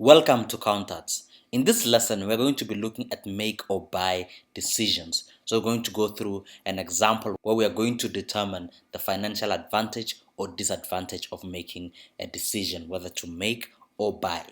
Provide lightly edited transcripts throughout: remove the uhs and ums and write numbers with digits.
Welcome to Countouts. In this lesson, we're going to be looking at make or buy decisions. So we're going to go through an example where we are going to determine the financial advantage or disadvantage of making a decision, whether to make or buy.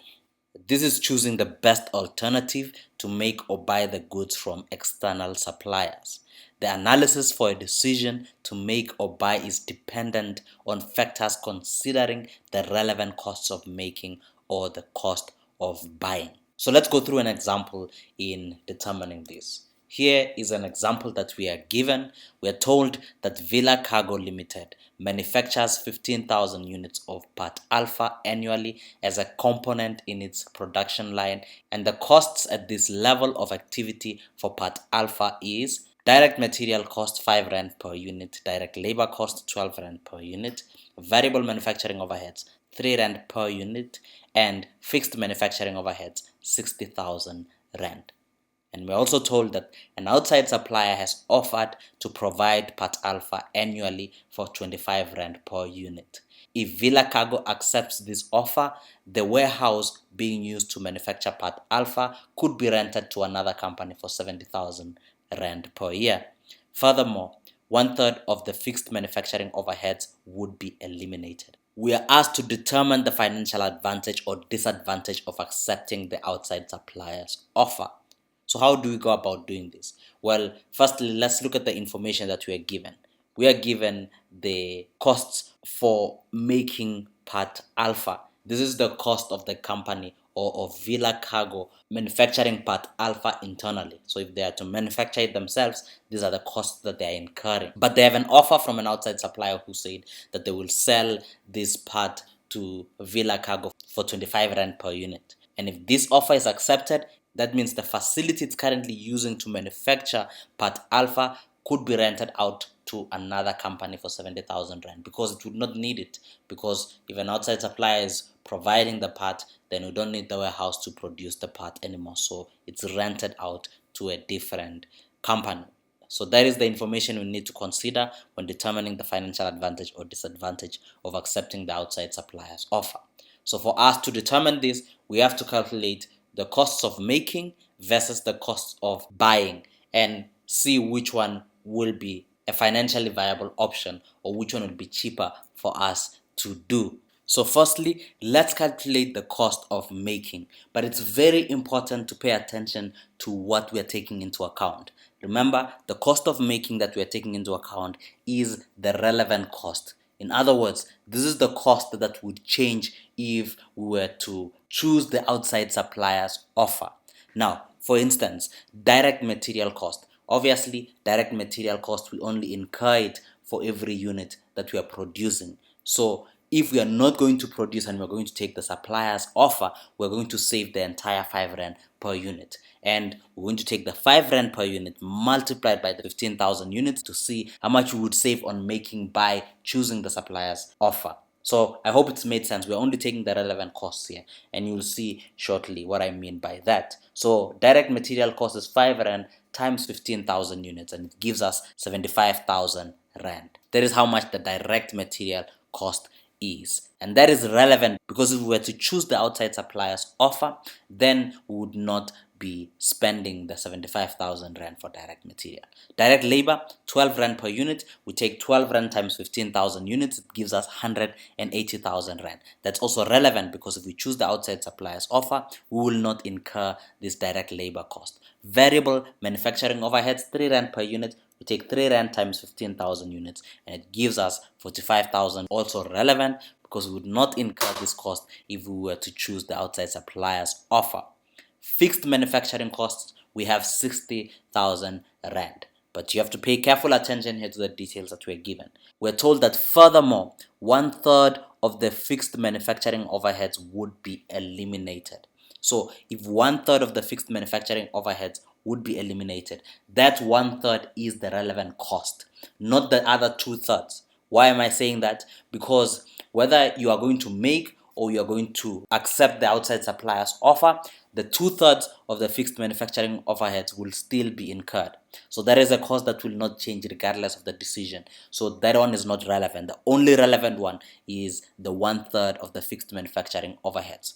This is choosing the best alternative to make or buy the goods from external suppliers. The analysis for a decision to make or buy is dependent on factors considering the relevant costs of making or the cost of buying. So let's go through an example in determining this. Here is an example that we are given. We are told that Villa Cargo Limited manufactures 15,000 units of part alpha annually as a component in its production line, and the costs at this level of activity for part alpha is direct material cost 5 Rand per unit, direct labor cost 12 Rand per unit, variable manufacturing overheads 3 Rand per unit, and fixed manufacturing overheads 60,000 Rand. And we're also told that an outside supplier has offered to provide part alpha annually for 25 Rand per unit. If Villa Cargo accepts this offer, the warehouse being used to manufacture part alpha could be rented to another company for 70,000 Rand per year. Furthermore, 1/3 of the fixed manufacturing overheads would be eliminated. We are asked to determine the financial advantage or disadvantage of accepting the outside supplier's offer. So how do we go about doing this? Well, firstly, let's look at the information that we are given. We are given the costs for making part alpha. This is the cost of the company or of Villa Cargo manufacturing part alpha internally. So if they are to manufacture it themselves, these are the costs that they are incurring. But they have an offer from an outside supplier who said that they will sell this part to Villa Cargo for 25 Rand per unit. And if this offer is accepted, that means the facility it's currently using to manufacture part alpha could be rented out to another company for 70,000 Rand because it would not need it. Because if an outside supplier is providing the part, then we don't need the warehouse to produce the part anymore. So it's rented out to a different company. So that is the information we need to consider when determining the financial advantage or disadvantage of accepting the outside supplier's offer. So for us to determine this, we have to calculate the costs of making versus the costs of buying and see which one will be a financially viable option or which one will be cheaper for us to do. So firstly, let's calculate the cost of making, but it's very important to pay attention to what we are taking into account. Remember, the cost of making that we are taking into account is the relevant cost. In other words, this is the cost that would change if we were to choose the outside supplier's offer. Now, for instance, direct material cost. Obviously, direct material cost, we only incur it for every unit that we are producing. So if we are not going to produce and we're going to take the supplier's offer, we're going to save the entire 5 Rand per unit. And we're going to take the 5 Rand per unit multiplied by the 15,000 units to see how much we would save on making by choosing the supplier's offer. So I hope it's made sense. We're only taking the relevant costs here, and you'll see shortly what I mean by that. So direct material cost is 5 Rand times 15,000 units, and it gives us 75,000 Rand. That is how much the direct material cost is. And that is relevant because if we were to choose the outside supplier's offer, then we would not be spending the 75,000 Rand for direct material. Direct labor, 12 Rand per unit. We take 12 Rand times 15,000 units, it gives us 180,000 Rand. That's also relevant because if we choose the outside supplier's offer, we will not incur this direct labor cost. Variable manufacturing overheads, 3 Rand per unit. We take 3 Rand times 15,000 units and it gives us 45,000. Also relevant because we would not incur this cost if we were to choose the outside supplier's offer. Fixed manufacturing costs, we have 60,000 Rand. But you have to pay careful attention here to the details that we're given. We're told that furthermore, 1/3 of the fixed manufacturing overheads would be eliminated. So if 1/3 of the fixed manufacturing overheads would be eliminated, that 1/3 is the relevant cost, not the other 2/3. Why am I saying that? Because whether you are going to make or you are going to accept the outside supplier's offer, the 2/3 of the fixed manufacturing overheads will still be incurred. So that is a cost that will not change regardless of the decision. So that one is not relevant. The only relevant one is the 1/3 of the fixed manufacturing overheads.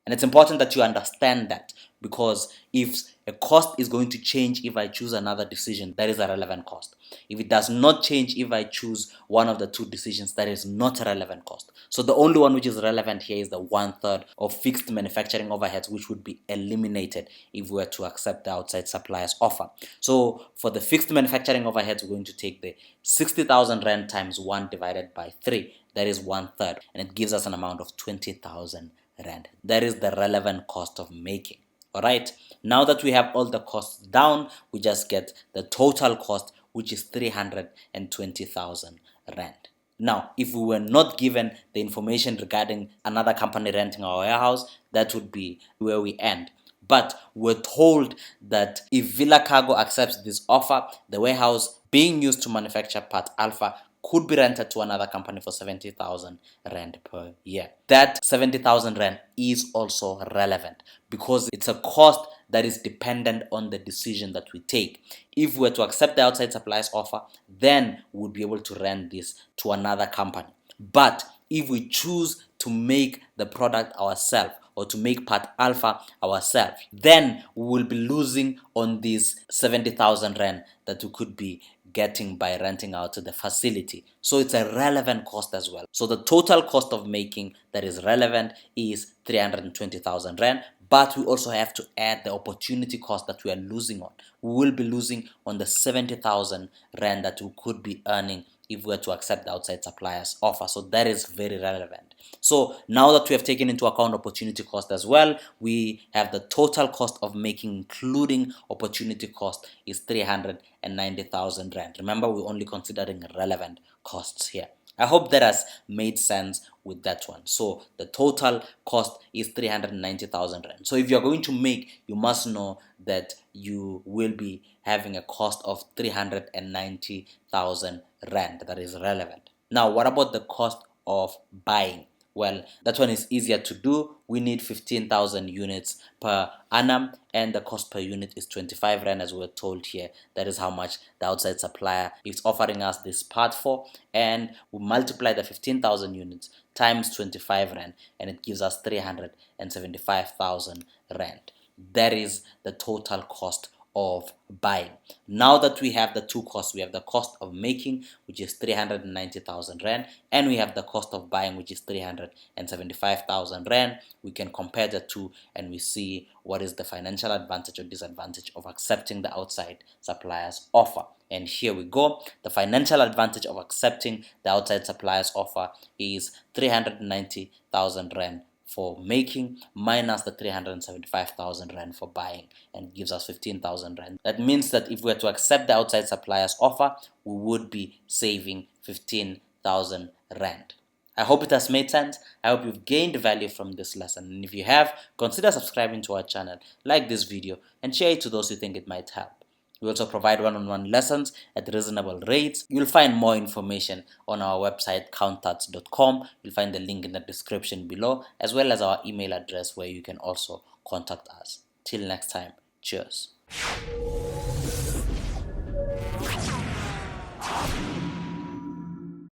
And it's important that you understand that, because if a cost is going to change if I choose another decision, that is a relevant cost. If it does not change if I choose one of the two decisions, that is not a relevant cost. So the only one which is relevant here is the 1/3 of fixed manufacturing overheads, which would be eliminated if we were to accept the outside supplier's offer. So for the fixed manufacturing overheads, we're going to take the 60,000 rand times 1 divided by 3. That is 1/3, and it gives us an amount of 20,000 rand. That is the relevant cost of making. Alright, now that we have all the costs down, we just get the total cost, which is 320,000 rand. Now, if we were not given the information regarding another company renting our warehouse, that would be where we end. But we're told that if Villa Cargo accepts this offer, the warehouse being used to manufacture part alpha could be rented to another company for 70,000 rand per year. That 70,000 rand is also relevant because it's a cost that is dependent on the decision that we take. If we were to accept the outside supplier's offer, then we would be able to rent this to another company. But if we choose to make the product ourselves, or to make part alpha ourselves, then we will be losing on this 70,000 rand that we could be getting by renting out to the facility. So it's a relevant cost as well. So the total cost of making that is relevant is 320,000 rand, but we also have to add the opportunity cost that we are losing on. We will be losing on the 70,000 rand that we could be earning if we were to accept the outside supplier's offer. So that is very relevant. So now that we have taken into account opportunity cost as well, we have the total cost of making, including opportunity cost, is 390,000 rand. Remember, we're only considering relevant costs here. I hope that has made sense with that one. So the total cost is 390,000 rand. So if you're going to make, you must know that you will be having a cost of 390,000 rand that is relevant. Now, what about the cost of buying? Well, that one is easier to do. We need 15,000 units per annum, and the cost per unit is 25 rand, as we're told here. That is how much the outside supplier is offering us this part for, and we multiply the 15,000 units times 25 rand, and it gives us 375,000 rand. That is the total cost of buying. Now that we have the two costs, we have the cost of making, which is 390,000 rand, and we have the cost of buying, which is 375,000 rand. We can compare the two and we see what is the financial advantage or disadvantage of accepting the outside supplier's offer. And here we go. The financial advantage of accepting the outside supplier's offer is 390,000 rand for making minus the 375,000 rand for buying, and gives us 15,000 rand. That means that if we were to accept the outside supplier's offer, we would be saving 15,000 rand. I hope it has made sense. I hope you've gained value from this lesson, and if you have, consider subscribing to our channel, like this video, and share it to those who think it might help. We also provide one-on-one lessons at reasonable rates. You'll find more information on our website, countats.com. You'll find the link in the description below, as well as our email address where you can also contact us. Till next time, cheers.